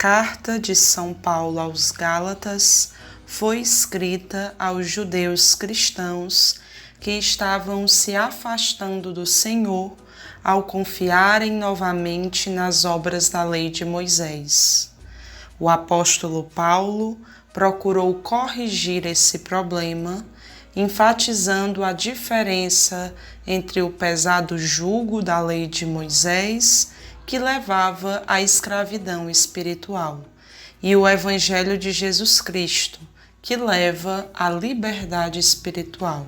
Carta de São Paulo aos Gálatas foi escrita aos judeus cristãos que estavam se afastando do Senhor ao confiarem novamente nas obras da lei de Moisés. O apóstolo Paulo procurou corrigir esse problema, enfatizando a diferença entre o pesado jugo da lei de Moisés, que levava à escravidão espiritual, e o Evangelho de Jesus Cristo, que leva à liberdade espiritual.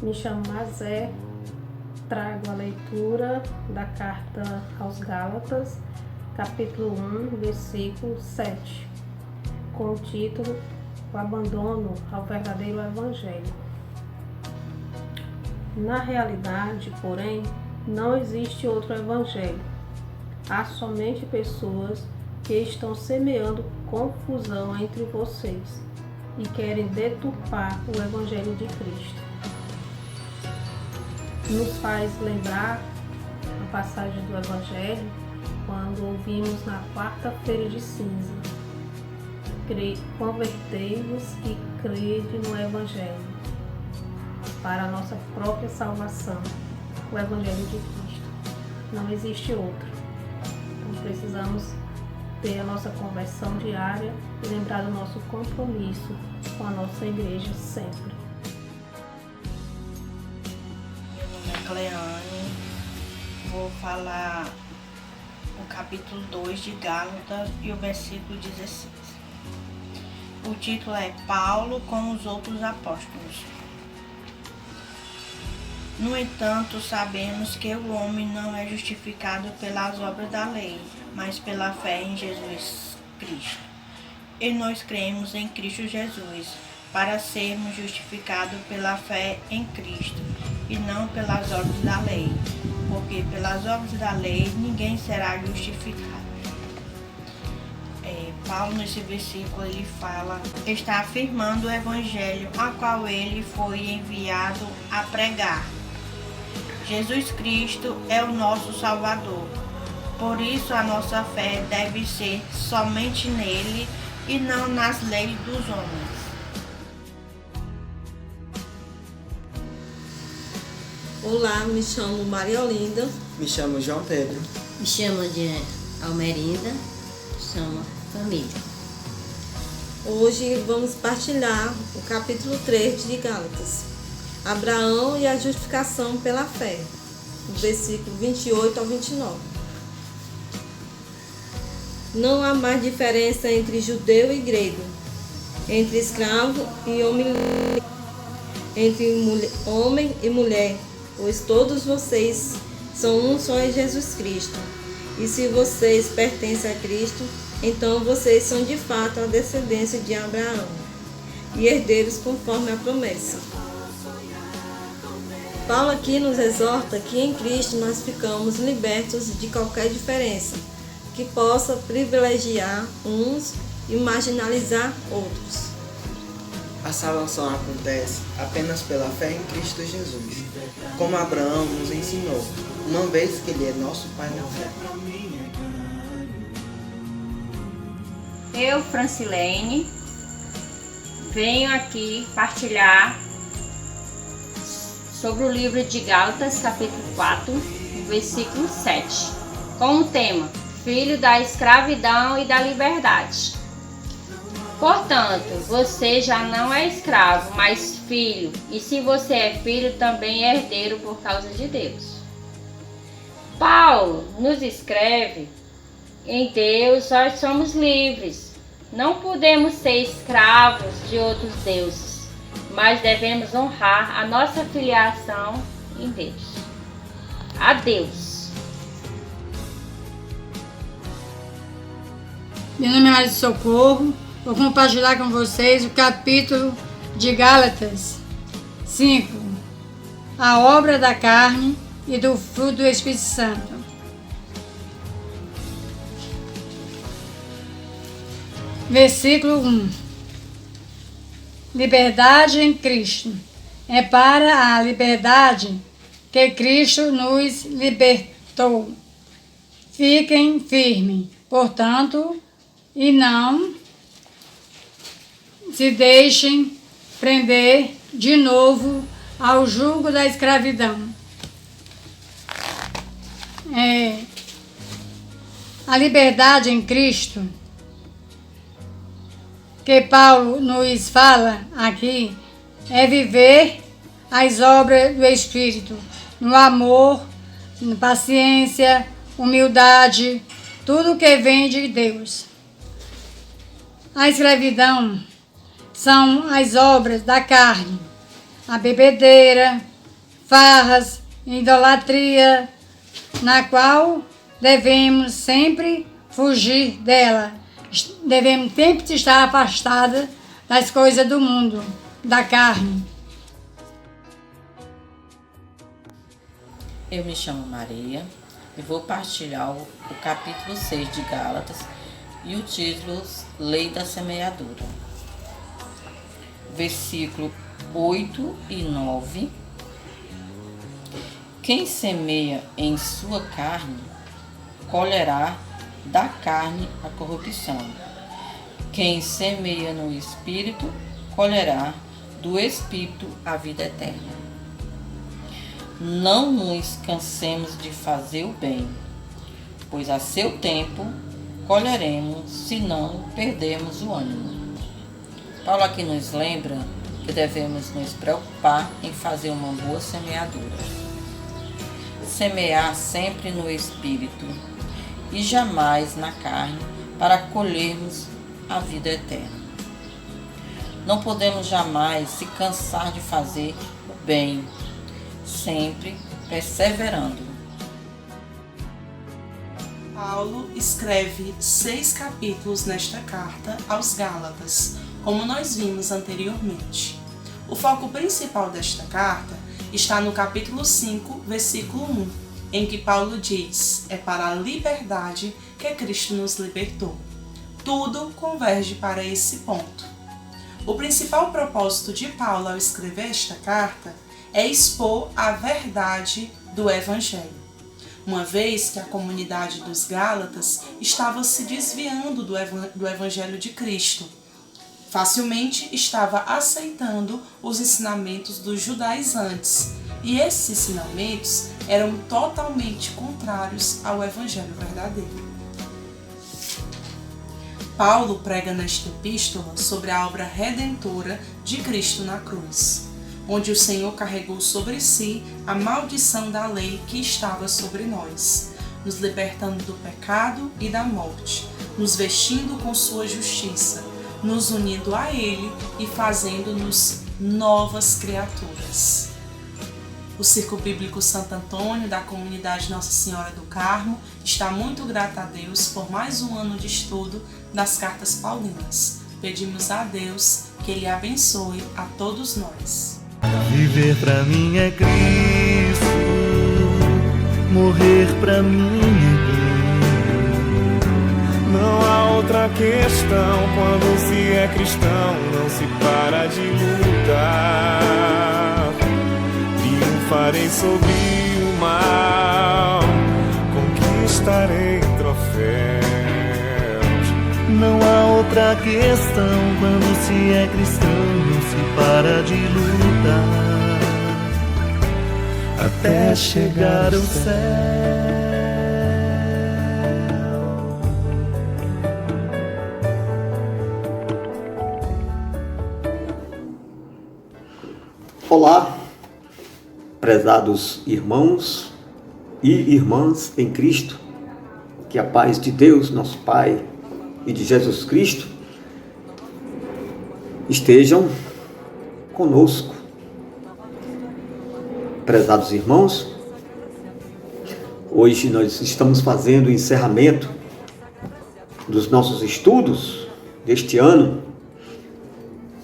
Me chamo Mazé, trago a leitura da Carta aos Gálatas, capítulo 1, versículo 7, com o título O Abandono ao Verdadeiro Evangelho. Na realidade, porém, não existe outro evangelho. Há somente pessoas que estão semeando confusão entre vocês e querem deturpar o evangelho de Cristo. Nos faz lembrar a passagem do evangelho quando ouvimos na quarta-feira de cinza: convertei-vos e crede no evangelho para a nossa própria salvação, o Evangelho de Cristo. Não existe outro. Então precisamos ter a nossa conversão diária e lembrar do nosso compromisso com a nossa igreja sempre. Meu nome é Cleane, vou falar o capítulo 2 de Gálatas e o versículo 16. O título é Paulo com os outros apóstolos. No entanto, sabemos que o homem não é justificado pelas obras da lei, mas pela fé em Jesus Cristo. E nós cremos em Cristo Jesus, para sermos justificados pela fé em Cristo, e não pelas obras da lei, porque pelas obras da lei ninguém será justificado. Paulo, nesse versículo, ele está afirmando o evangelho a qual ele foi enviado a pregar. Jesus Cristo é o nosso Salvador. Por isso a nossa fé deve ser somente nele e não nas leis dos homens. Olá, me chamo Maria Olinda. Me chamo João Pedro. Me chamo de Almerinda. Chama família. Hoje vamos partilhar o capítulo 3 de Gálatas. Abraão e a justificação pela fé, do versículo 28 ao 29. Não há mais diferença entre judeu e grego, entre escravo e homem livre, entre homem e mulher, pois todos vocês são um só em Jesus Cristo. E se vocês pertencem a Cristo, então vocês são de fato a descendência de Abraão e herdeiros conforme a promessa. Paulo aqui nos exorta que em Cristo nós ficamos libertos de qualquer diferença que possa privilegiar uns e marginalizar outros. A salvação acontece apenas pela fé em Cristo Jesus, como Abraão nos ensinou, uma vez que ele é nosso Pai na fé. Eu, Francilene, venho aqui partilhar sobre o livro de Gálatas, capítulo 4, versículo 7, com o tema Filho da escravidão e da liberdade. Portanto, você já não é escravo, mas filho, e se você é filho, também é herdeiro por causa de Deus. Paulo nos escreve: em Deus nós somos livres. Não podemos ser escravos de outros deuses, mas devemos honrar a nossa filiação em Deus. A Deus. Meu nome é Maria de Socorro. Vou compartilhar com vocês o capítulo de Gálatas 5. A obra da carne e do fruto do Espírito Santo. Versículo 1. Liberdade em Cristo. É para a liberdade que Cristo nos libertou. Fiquem firmes, portanto, e não se deixem prender de novo ao jugo da escravidão. A liberdade em Cristo, que Paulo nos fala aqui, é viver as obras do Espírito, no amor, na paciência, humildade, tudo que vem de Deus. A escravidão são as obras da carne, a bebedeira, farras, idolatria, na qual devemos sempre fugir dela. Devemos sempre estar afastados das coisas do mundo, da carne. Eu me chamo Maria e vou partilhar o capítulo 6 de Gálatas e o título Lei da Semeadura. Versículo 8 e 9. Quem semeia em sua carne, colherá da carne a corrupção. Quem semeia no Espírito, colherá do Espírito a vida eterna. Não nos cansemos de fazer o bem, pois a seu tempo colheremos, se não perdermos o ânimo. Paulo aqui nos lembra que devemos nos preocupar em fazer uma boa semeadura. Semear sempre no Espírito e jamais na carne, para colhermos a vida eterna. Não podemos jamais se cansar de fazer o bem, sempre perseverando. Paulo escreve 6 capítulos nesta carta aos Gálatas, como nós vimos anteriormente. O foco principal desta carta está no capítulo 5, versículo 1, em que Paulo diz: é para a liberdade que Cristo nos libertou. Tudo converge para esse ponto. O principal propósito de Paulo ao escrever esta carta é expor a verdade do Evangelho, uma vez que a comunidade dos Gálatas estava se desviando do Evangelho de Cristo. Facilmente estava aceitando os ensinamentos dos judaizantes, e esses ensinamentos eram totalmente contrários ao Evangelho verdadeiro. Paulo prega nesta epístola sobre a obra redentora de Cristo na cruz, onde o Senhor carregou sobre si a maldição da lei que estava sobre nós, nos libertando do pecado e da morte, nos vestindo com sua justiça, nos unindo a Ele e fazendo-nos novas criaturas. O Círculo Bíblico Santo Antônio, da comunidade Nossa Senhora do Carmo, está muito grato a Deus por mais um ano de estudo das cartas paulinas. Pedimos a Deus que Ele abençoe a todos nós. Viver pra mim é Cristo, morrer pra mim é bem. Não há outra questão, quando se é cristão, não se para de lutar. Triunfarei sobre o mal, conquistarei troféus. Não há outra questão, quando se é cristão, não se para de lutar, até chegar ao céu. Olá, prezados irmãos e irmãs em Cristo, que a paz de Deus, nosso Pai, e de Jesus Cristo estejam conosco. Prezados irmãos, hoje nós estamos fazendo o encerramento dos nossos estudos deste ano.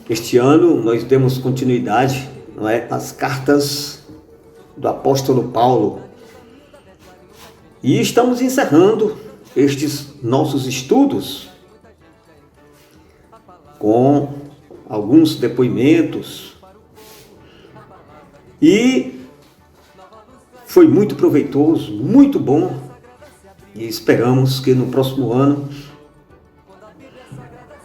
Este ano nós demos continuidade, às cartas do apóstolo Paulo. E estamos encerrando estes nossos estudos com alguns depoimentos. E foi muito proveitoso, muito bom, e esperamos que no próximo ano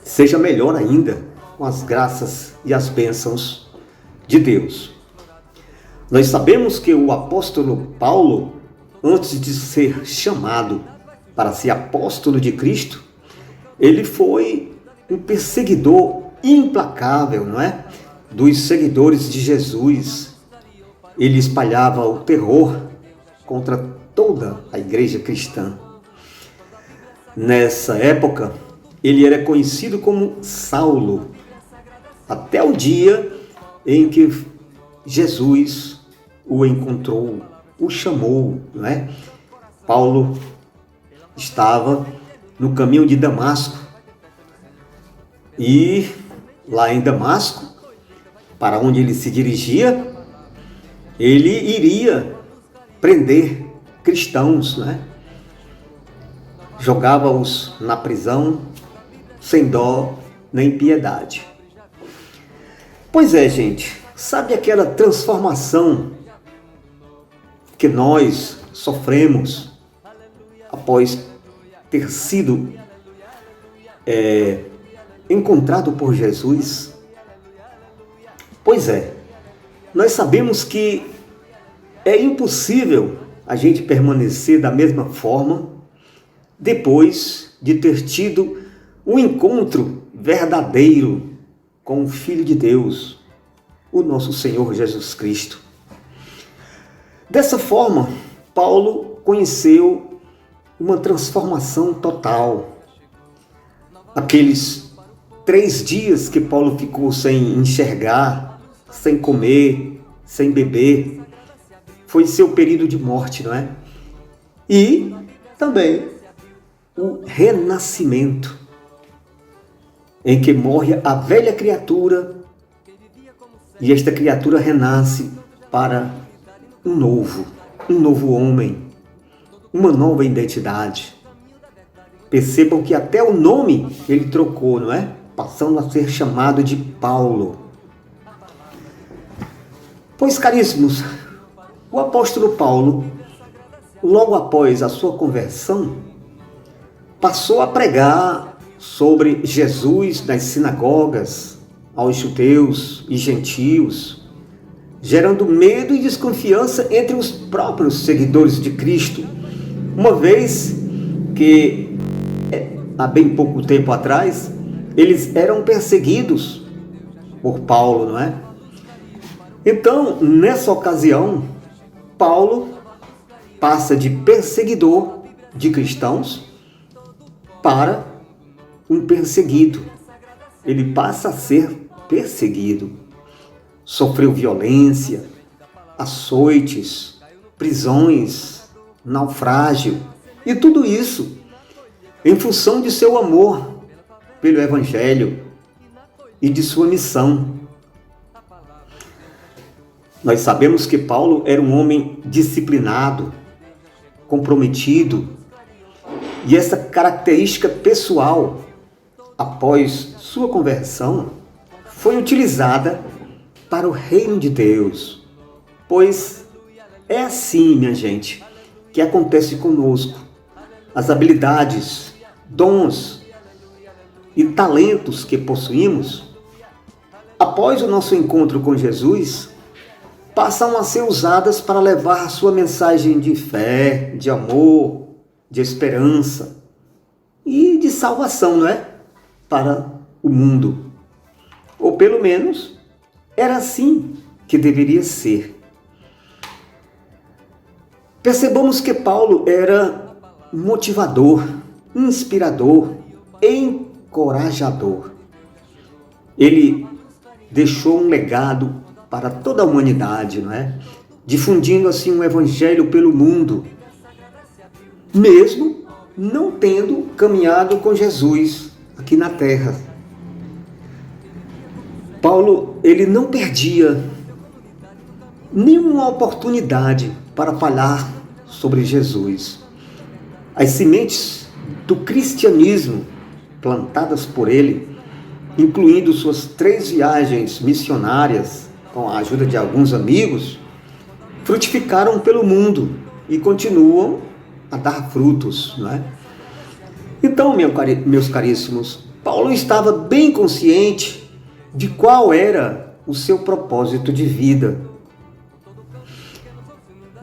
seja melhor ainda, com as graças e as bênçãos de Deus. Nós sabemos que o apóstolo Paulo, antes de ser chamado para ser apóstolo de Cristo, ele foi um perseguidor implacável, não é? Dos seguidores de Jesus. Ele espalhava o terror contra toda a igreja cristã. Nessa época, ele era conhecido como Saulo, até o dia em que Jesus o encontrou, o chamou, não é? Paulo estava no caminho de Damasco, e lá em Damasco, para onde ele se dirigia, ele iria prender cristãos, né? Jogava-os na prisão sem dó nem piedade. Pois é, gente, sabe aquela transformação que nós sofremos após ter sido encontrado por Jesus? Pois é, nós sabemos que é impossível a gente permanecer da mesma forma depois de ter tido um encontro verdadeiro com o Filho de Deus, o nosso Senhor Jesus Cristo. Dessa forma, Paulo conheceu uma transformação total. Aqueles 3 dias que Paulo ficou sem enxergar, sem comer, sem beber, foi seu período de morte, não é? E também o renascimento, em que morre a velha criatura e esta criatura renasce para um novo homem, uma nova identidade. Percebam que até o nome ele trocou, não é? Passando a ser chamado de Paulo. Pois, caríssimos, o apóstolo Paulo, logo após a sua conversão, passou a pregar sobre Jesus nas sinagogas, aos judeus e gentios, gerando medo e desconfiança entre os próprios seguidores de Cristo, uma vez que, há bem pouco tempo atrás, eles eram perseguidos por Paulo, não é? Então, nessa ocasião, Paulo passa de perseguidor de cristãos para um perseguido. Ele passa a ser perseguido. Sofreu violência, açoites, prisões, naufrágio, e tudo isso em função de seu amor pelo Evangelho e de sua missão. Nós sabemos que Paulo era um homem disciplinado, comprometido, e essa característica pessoal, após sua conversão, foi utilizada para o reino de Deus. Pois é assim, minha gente, que acontece conosco. As habilidades, dons e talentos que possuímos, após o nosso encontro com Jesus, passam a ser usadas para levar a sua mensagem de fé, de amor, de esperança e de salvação, não é? Para o mundo. Ou pelo menos, era assim que deveria ser. Percebamos que Paulo era motivador, inspirador, encorajador. Ele deixou um legado para toda a humanidade, não é? Difundindo assim um evangelho pelo mundo, mesmo não tendo caminhado com Jesus aqui na terra. Paulo, ele não perdia nenhuma oportunidade para falar sobre Jesus. As sementes do cristianismo plantadas por ele, incluindo suas 3 viagens missionárias com a ajuda de alguns amigos, frutificaram pelo mundo e continuam a dar frutos, não é? Então, meus caríssimos, Paulo estava bem consciente de qual era o seu propósito de vida.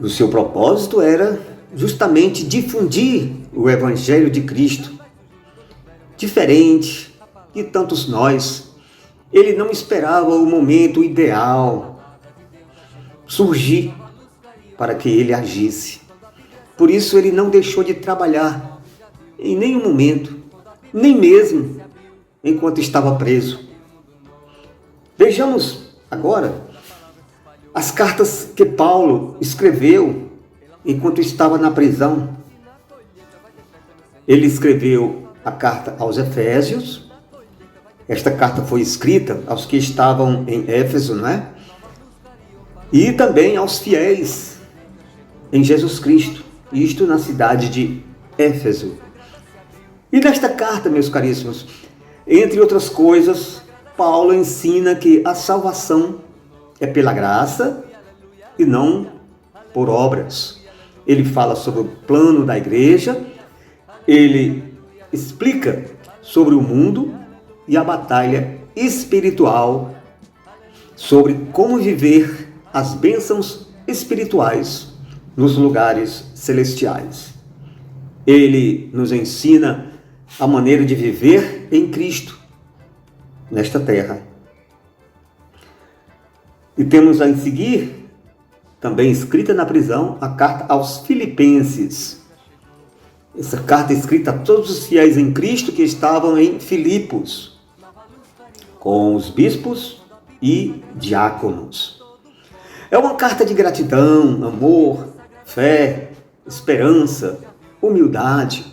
O seu propósito era justamente difundir o Evangelho de Cristo. Diferente de tantos nós, ele não esperava o momento ideal surgir para que ele agisse. Por isso ele não deixou de trabalhar em nenhum momento, nem mesmo enquanto estava preso. Vejamos agora as cartas que Paulo escreveu enquanto estava na prisão. Ele escreveu a carta aos Efésios. Esta carta foi escrita aos que estavam em Éfeso, não é? E também aos fiéis em Jesus Cristo, isto na cidade de Éfeso. E nesta carta, meus caríssimos, entre outras coisas, Paulo ensina que a salvação é pela graça e não por obras. Ele fala sobre o plano da igreja, ele explica sobre o mundo e a batalha espiritual, sobre como viver as bênçãos espirituais nos lugares celestiais. Ele nos ensina a maneira de viver em Cristo nesta terra. E temos a seguir, também escrita na prisão, a carta aos Filipenses. Essa carta é escrita a todos os fiéis em Cristo que estavam em Filipos, com os bispos e diáconos. É uma carta de gratidão, amor, fé, esperança, humildade.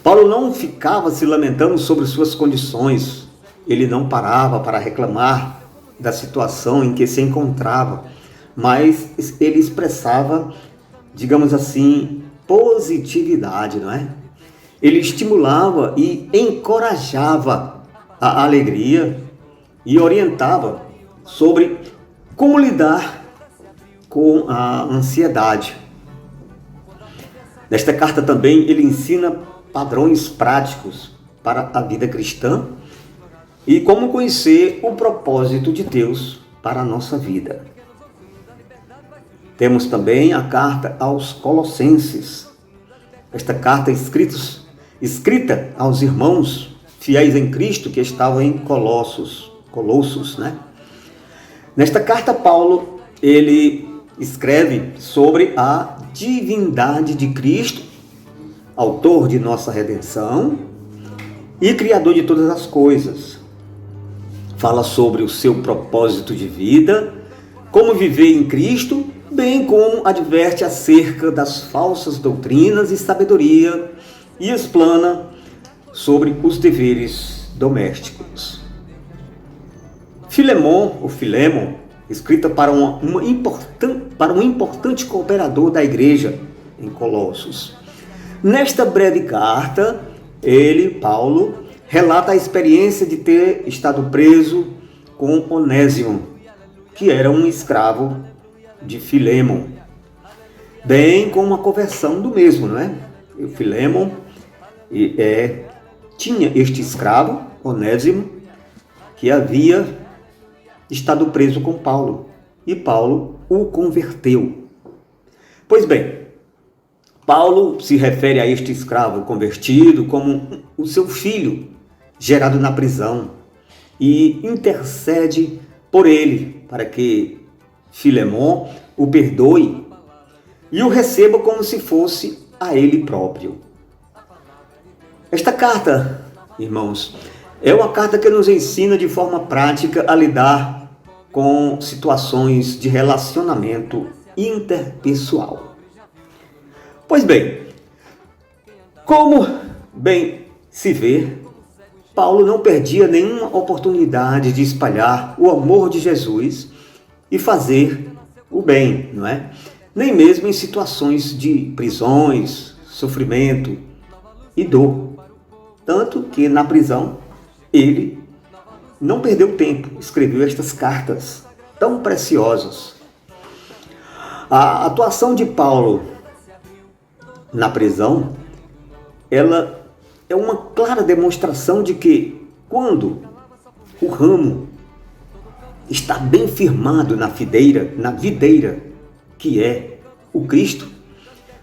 Paulo não ficava se lamentando sobre suas condições. Ele não parava para reclamar da situação em que se encontrava, mas ele expressava, digamos assim, positividade, não é? Ele estimulava e encorajava a alegria e orientava sobre como lidar com a ansiedade. Nesta carta também ele ensina padrões práticos para a vida cristã e como conhecer o propósito de Deus para a nossa vida. Temos também a carta aos Colossenses. Esta carta é escrita aos irmãos fiéis em Cristo que estavam em Colossos, né? Nesta carta, Paulo, ele escreve sobre a divindade de Cristo, autor de nossa redenção e criador de todas as coisas. Fala sobre o seu propósito de vida, como viver em Cristo, bem como adverte acerca das falsas doutrinas e sabedoria e explana sobre os deveres domésticos. Filemon, escrita para um importante cooperador da igreja em Colossos. Nesta breve carta, Paulo, relata a experiência de ter estado preso com Onésimo, que era um escravo de Filemon, bem como a conversão do mesmo, não é? O Filemon tinha este escravo, Onésimo, que havia estado preso com Paulo, e Paulo o converteu. Pois bem, Paulo se refere a este escravo convertido como o seu filho, gerado na prisão, e intercede por ele, para que Filemon o perdoe e o receba como se fosse a ele próprio. Esta carta, irmãos, é uma carta que nos ensina de forma prática a lidar com situações de relacionamento interpessoal. Pois bem, como bem se vê, Paulo não perdia nenhuma oportunidade de espalhar o amor de Jesus e fazer o bem, não é? Nem mesmo em situações de prisões, sofrimento e dor. Tanto que na prisão ele não perdeu tempo, escreveu estas cartas tão preciosas. A atuação de Paulo na prisão, ela é uma clara demonstração de que quando o ramo está bem firmado na videira que é o Cristo,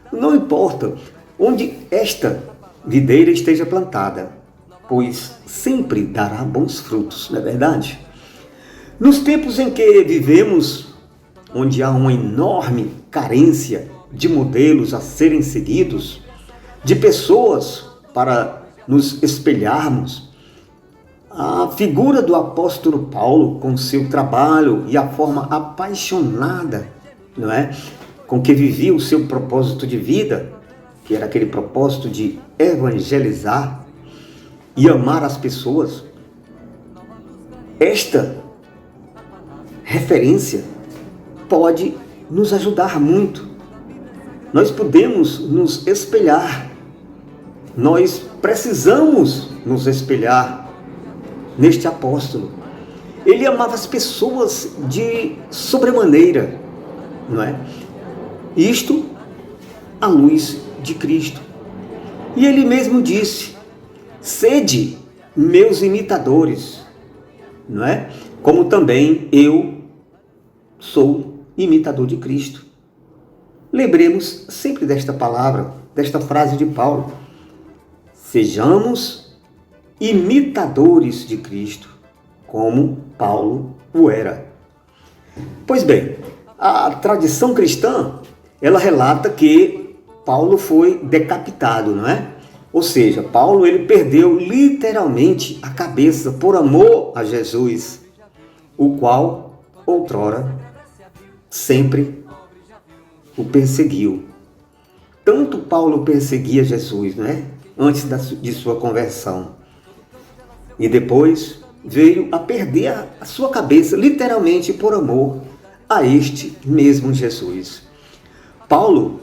não importa onde esta videira esteja plantada, pois sempre dará bons frutos, não é verdade? Nos tempos em que vivemos, onde há uma enorme carência de modelos a serem seguidos, de pessoas para nos espelharmos, a figura do apóstolo Paulo, com seu trabalho e a forma apaixonada, não é, com que vivia o seu propósito de vida, que era aquele propósito de evangelizar e amar as pessoas, esta referência pode nos ajudar muito. Nós podemos nos espelhar, nós precisamos nos espelhar neste apóstolo. Ele amava as pessoas de sobremaneira, não é? Isto à luz de Cristo. E ele mesmo disse: sede meus imitadores, não é? Como também eu sou imitador de Cristo. Lembremos sempre desta palavra, desta frase de Paulo: sejamos imitadores de Cristo, como Paulo o era. Pois bem, a tradição cristã, ela relata que Paulo foi decapitado, não é? Ou seja, Paulo ele perdeu literalmente a cabeça por amor a Jesus, o qual outrora sempre o perseguiu. Tanto Paulo perseguia Jesus, não é? Antes de sua conversão. E depois veio a perder a sua cabeça, literalmente por amor a este mesmo Jesus. Paulo,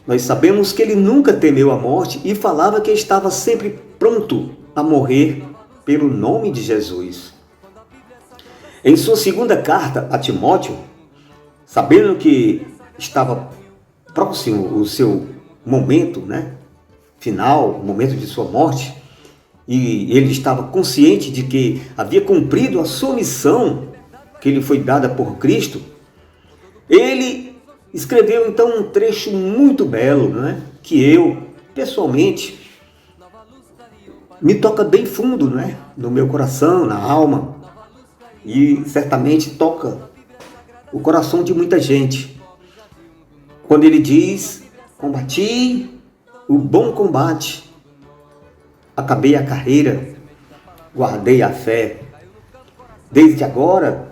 nós sabemos que ele nunca temeu a morte e falava que estava sempre pronto a morrer pelo nome de Jesus. Em sua segunda carta a Timóteo, sabendo que estava próximo o seu momento, né, final, o momento de sua morte, e ele estava consciente de que havia cumprido a sua missão que lhe foi dada por Cristo, ele escreveu então um trecho muito belo, né, que eu, pessoalmente, me toca bem fundo, né, no meu coração, na alma, e certamente toca o coração de muita gente. Quando ele diz: combati o bom combate, acabei a carreira, guardei a fé. Desde agora,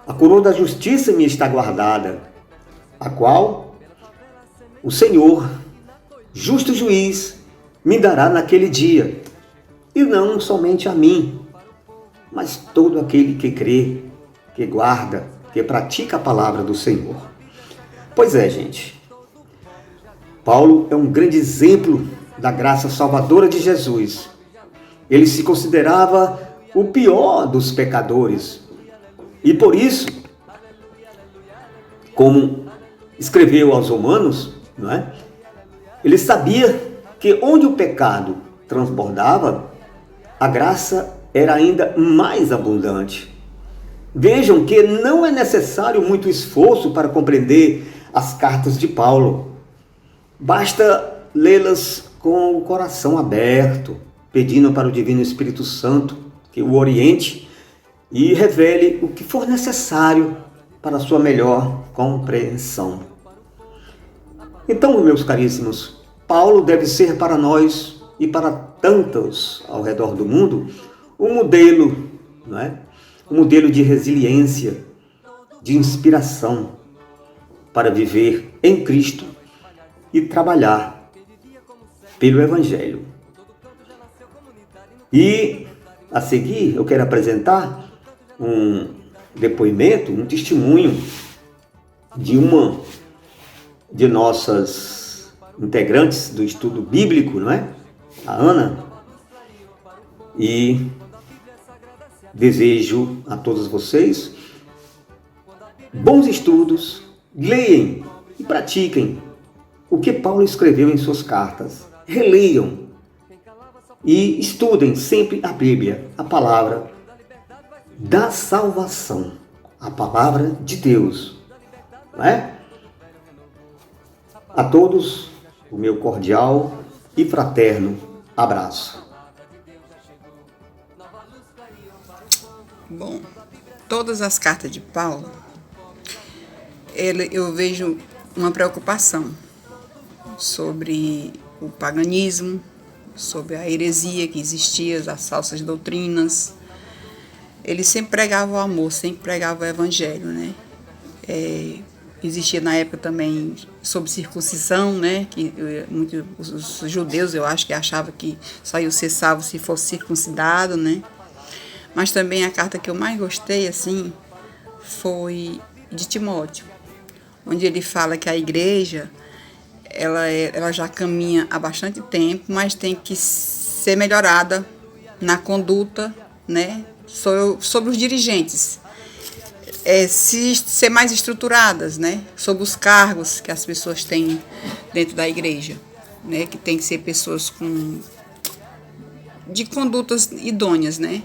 a coroa da justiça me está guardada, a qual o Senhor, justo juiz, me dará naquele dia, e não somente a mim, mas todo aquele que crê, que guarda, que pratica a palavra do Senhor. Pois é, gente, Paulo é um grande exemplo da graça salvadora de Jesus. Ele se considerava o pior dos pecadores. E por isso, como escreveu aos Romanos, não é? Ele sabia que onde o pecado transbordava, a graça era ainda mais abundante. Vejam que não é necessário muito esforço para compreender as cartas de Paulo. Basta lê-las com o coração aberto, pedindo para o Divino Espírito Santo que o oriente e revele o que for necessário para a sua melhor compreensão. Então, meus caríssimos, Paulo deve ser para nós e para tantos ao redor do mundo um modelo, não é? Um modelo de resiliência, de inspiração para viver em Cristo e trabalhar pelo Evangelho. E a seguir eu quero apresentar um depoimento, um testemunho de uma de nossas integrantes do estudo bíblico, não é? A Ana. E desejo a todos vocês bons estudos Leem e pratiquem o que Paulo escreveu em suas cartas. Releiam e estudem sempre a Bíblia, a palavra da salvação, a palavra de Deus. Não é? A todos, o meu cordial e fraterno abraço. Bom, todas as cartas de Paulo, eu vejo uma preocupação sobre o paganismo, sobre a heresia que existia, as falsas doutrinas. Ele sempre pregava o amor, sempre pregava o evangelho, né? Existia na época também sobre circuncisão, né? Que os judeus, eu acho que achavam que só ia ser salvo se fosse circuncidado, né? Mas também a carta que eu mais gostei, assim, foi de Timóteo, onde ele fala que a igreja, ela já caminha há bastante tempo, mas tem que ser melhorada na conduta, né? Sobre os dirigentes. Ser mais estruturadas, né? Sobre os cargos que as pessoas têm dentro da igreja, né? Que tem que ser pessoas de condutas idôneas, né?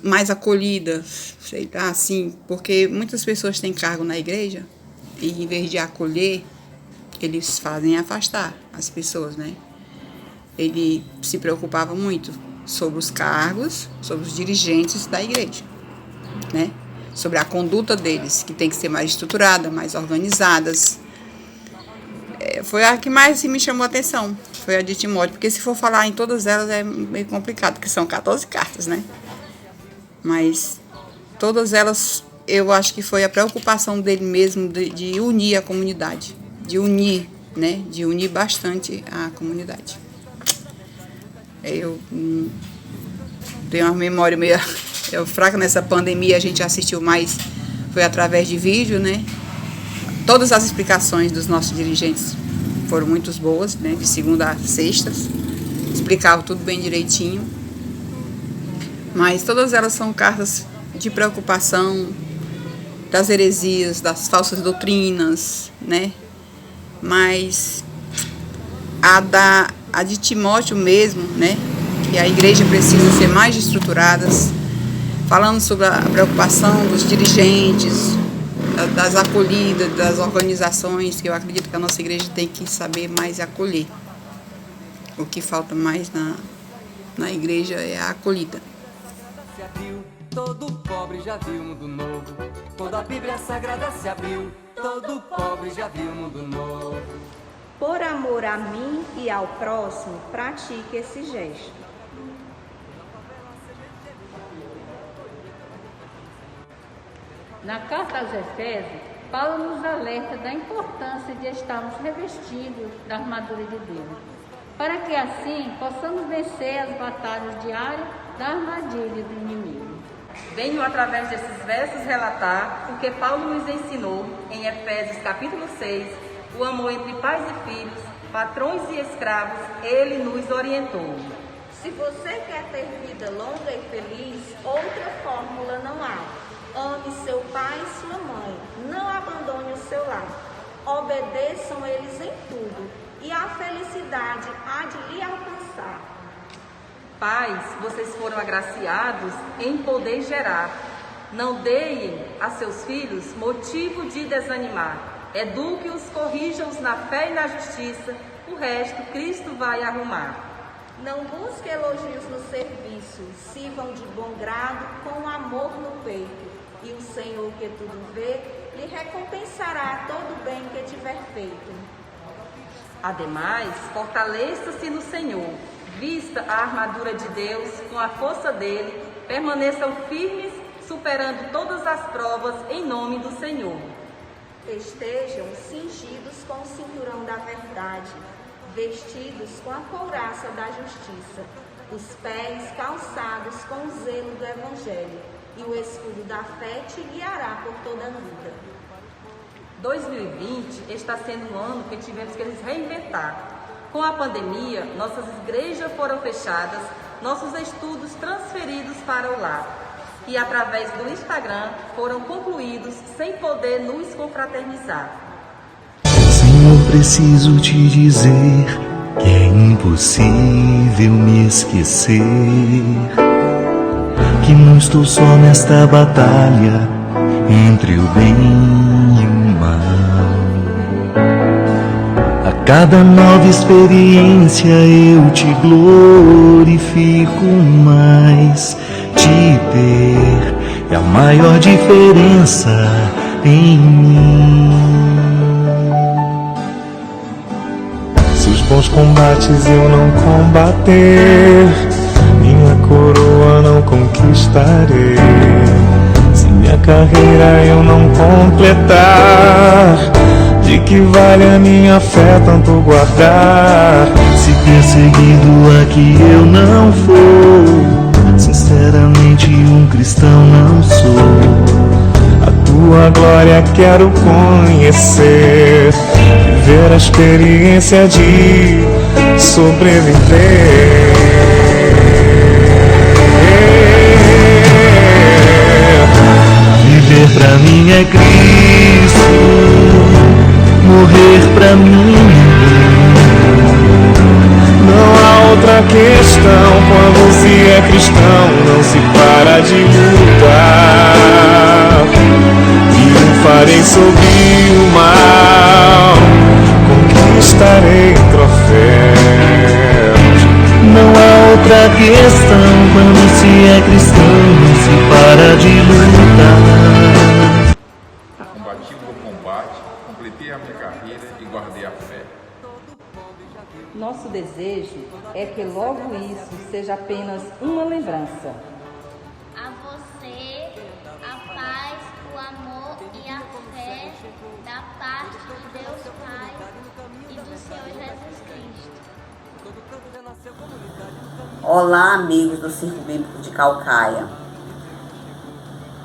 Mais acolhidas, sei lá, assim, porque muitas pessoas têm cargo na igreja e em vez de acolher, eles fazem afastar as pessoas, né? Ele se preocupava muito sobre os cargos, sobre os dirigentes da igreja, né? Sobre a conduta deles, que tem que ser mais estruturada, mais organizadas. Foi a que mais me chamou a atenção, foi a de Timóteo, porque se for falar em todas elas é meio complicado, porque são 14 cartas, né? Mas todas elas, eu acho que foi a preocupação dele mesmo de unir a comunidade, de unir, né? De unir bastante a comunidade. Eu tenho uma memória meio fraca nessa pandemia, a gente assistiu mais, foi através de vídeo, né? Todas as explicações dos nossos dirigentes foram muito boas, né? De segunda a sexta, explicavam tudo bem direitinho. Mas todas elas são cartas de preocupação das heresias, das falsas doutrinas, né? Mas a de Timóteo mesmo, né? Que a igreja precisa ser mais estruturada, falando sobre a preocupação dos dirigentes, das acolhidas, das organizações, que eu acredito que a nossa igreja tem que saber mais acolher. O que falta mais na igreja é a acolhida. Todo pobre já viu o mundo novo. Quando a Bíblia Sagrada se abriu, todo pobre já viu o mundo novo. Por amor a mim e ao próximo, pratique esse gesto. Na carta aos Efésios, Paulo nos alerta da importância de estarmos revestidos da armadura de Deus, para que assim possamos vencer as batalhas diárias da armadilha do inimigo. Venho através desses versos relatar o que Paulo nos ensinou em Efésios capítulo 6, o amor entre pais e filhos, patrões e escravos, ele nos orientou. Se você quer ter vida longa e feliz, outra fórmula não há. Ame seu pai e sua mãe, não abandone o seu lar. Obedeçam eles em tudo, e a felicidade há de lhe alcançar. Pais, vocês foram agraciados em poder gerar. Não deem a seus filhos motivo de desanimar. Eduque-os, corrijam-os na fé e na justiça. O resto Cristo vai arrumar. Não busque elogios no serviço. Sirvam de bom grado com amor no peito. E o Senhor que tudo vê, lhe recompensará todo o bem que tiver feito. Ademais, fortaleça-se no Senhor. Vista a armadura de Deus com a força dele, permaneçam firmes, superando todas as provas em nome do Senhor. Estejam cingidos com o cinturão da verdade, vestidos com a couraça da justiça, os pés calçados com o zelo do Evangelho, e o escudo da fé te guiará por toda a vida. 2020 está sendo um ano que tivemos que nos reinventar. Com a pandemia, nossas igrejas foram fechadas, nossos estudos transferidos para o lar. que através do Instagram foram concluídos sem poder nos confraternizar. Senhor, preciso te dizer que é impossível me esquecer, que não estou só nesta batalha entre o bem e o mal. A cada nova experiência eu te glorifico mais. Te ter é a maior diferença em mim. Se os bons combates eu não combater, minha coroa não conquistarei. Se minha carreira eu não completar, de que vale a minha fé tanto guardar? Se perseguido aqui eu não for, sinceramente um cristão não sou. A tua glória quero conhecer, viver a experiência de sobreviver. Viver pra mim é Cristo, morrer pra mim. Não há outra questão, quando se é cristão não se para de lutar. Triunfarei sobre o mal, conquistarei troféus. Não há outra questão, quando se é cristão não se para de lutar. Combati o bom combate, completei a minha carreira e guardei a fé. Nosso desejo é que logo isso seja apenas uma lembrança. A você, a paz, o amor e a fé da parte de Deus Pai e do Senhor Jesus Cristo. Olá, amigos do Circo Bíblico de Caucaia.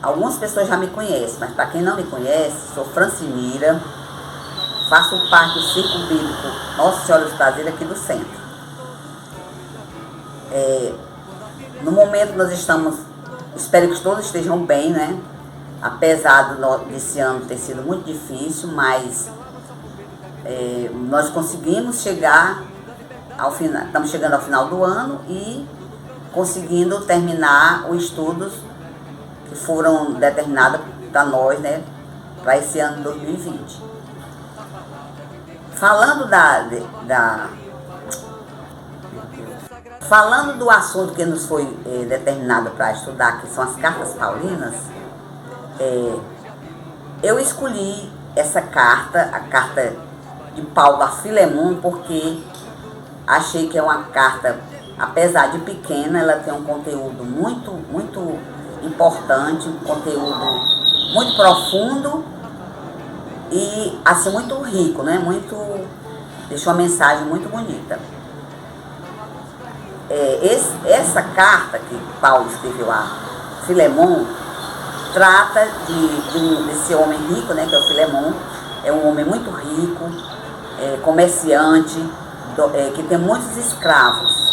Algumas pessoas já me conhecem, mas para quem não me conhece, sou Francimira, faço parte do Circo Bíblico Nossa Senhora dos Prazeres aqui do centro. No momento nós estamos, espero que todos estejam bem, né? Apesar desse ano ter sido muito difícil, mas nós conseguimos chegar ao final, estamos chegando ao final do ano e conseguindo terminar os estudos que foram determinados para nós, né? Para esse ano de 2020. Falando do assunto que nos foi determinado para estudar, que são as cartas paulinas, eu escolhi essa carta, a carta de Paulo a Filemon, porque achei que é uma carta, apesar de pequena, ela tem um conteúdo muito, muito importante, um conteúdo muito profundo e assim muito rico, né? Deixa uma mensagem muito bonita. Essa carta que Paulo escreveu a Filemon trata desse homem rico, né, que é o Filemon. É um homem muito rico, comerciante, que tem muitos escravos.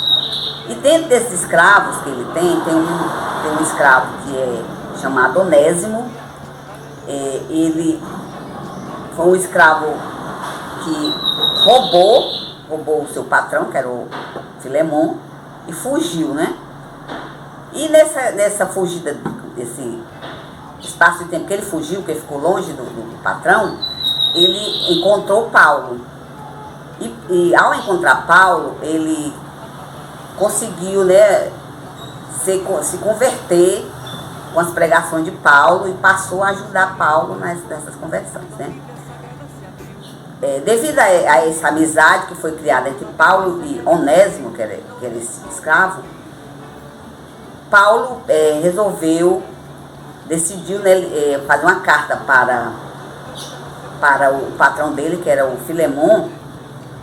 E dentro desses escravos que ele tem um escravo que é chamado Onésimo. Ele foi um escravo que roubou o seu patrão, que era o Filemon, e fugiu, né? E nessa fugida, desse espaço de tempo que ele fugiu, que ele ficou longe do patrão, ele encontrou Paulo. E ao encontrar Paulo, ele conseguiu, né, se converter com as pregações de Paulo e passou a ajudar Paulo nessas conversões, né? Devido a essa amizade que foi criada entre Paulo e Onésimo, que era esse escravo, Paulo decidiu, né, fazer uma carta para o patrão dele, que era o Filemon,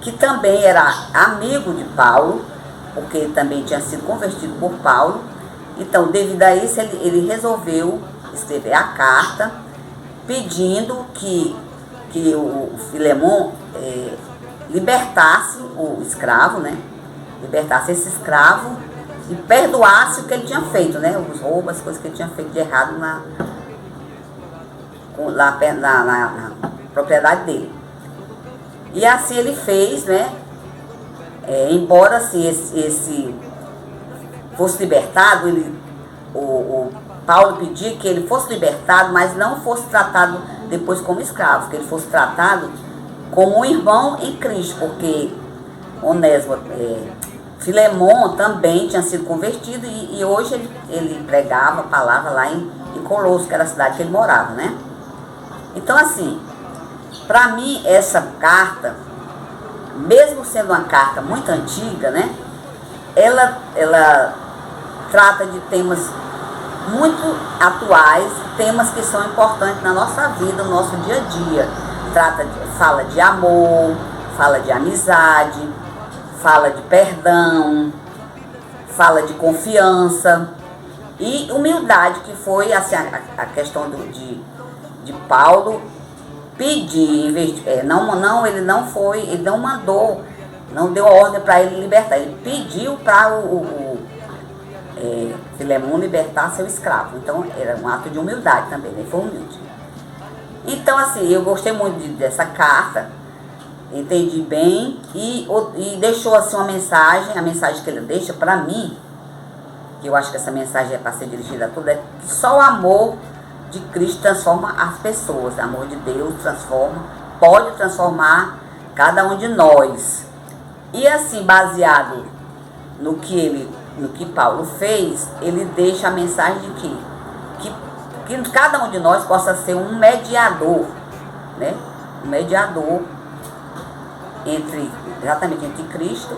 que também era amigo de Paulo, porque ele também tinha sido convertido por Paulo. Então, devido a isso, ele resolveu escrever a carta pedindo que o Filemon libertasse o escravo, né? Libertasse esse escravo e perdoasse o que ele tinha feito, né? Os roubos, as coisas que ele tinha feito de errado na propriedade dele. E assim ele fez, né? Embora assim, esse fosse libertado, o Paulo pedia que ele fosse libertado, mas não fosse tratado depois como escravo, que ele fosse tratado como um irmão em Cristo, porque Onésimo, Filemon também tinha sido convertido e hoje ele pregava a palavra lá em Colosso, que era a cidade que ele morava, né? Então assim, para mim essa carta, mesmo sendo uma carta muito antiga, né? Ela trata de temas muito atuais, temas que são importantes na nossa vida, no nosso dia a dia. Fala de amor, fala de amizade, fala de perdão, fala de confiança e humildade, que foi assim, a questão de Paulo pedir, em vez de, ele não mandou, não deu a ordem para ele libertar, ele pediu para Filemon libertar seu escravo. Então era um ato de humildade também, ele foi humilde. Então assim, eu gostei muito dessa carta, entendi bem e deixou assim uma mensagem, a mensagem que ele deixa para mim, que eu acho que essa mensagem é para ser dirigida a tudo, é que só o amor de Cristo transforma as pessoas, o amor de Deus pode transformar cada um de nós. E assim, baseado no que Paulo fez, ele deixa a mensagem de que cada um de nós possa ser um mediador, né? Um mediador exatamente entre Cristo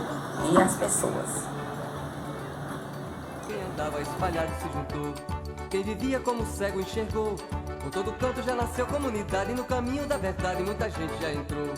e as pessoas. Quem andava espalhado se juntou, quem vivia como cego enxergou, por todo canto já nasceu comunidade, no caminho da verdade muita gente já entrou.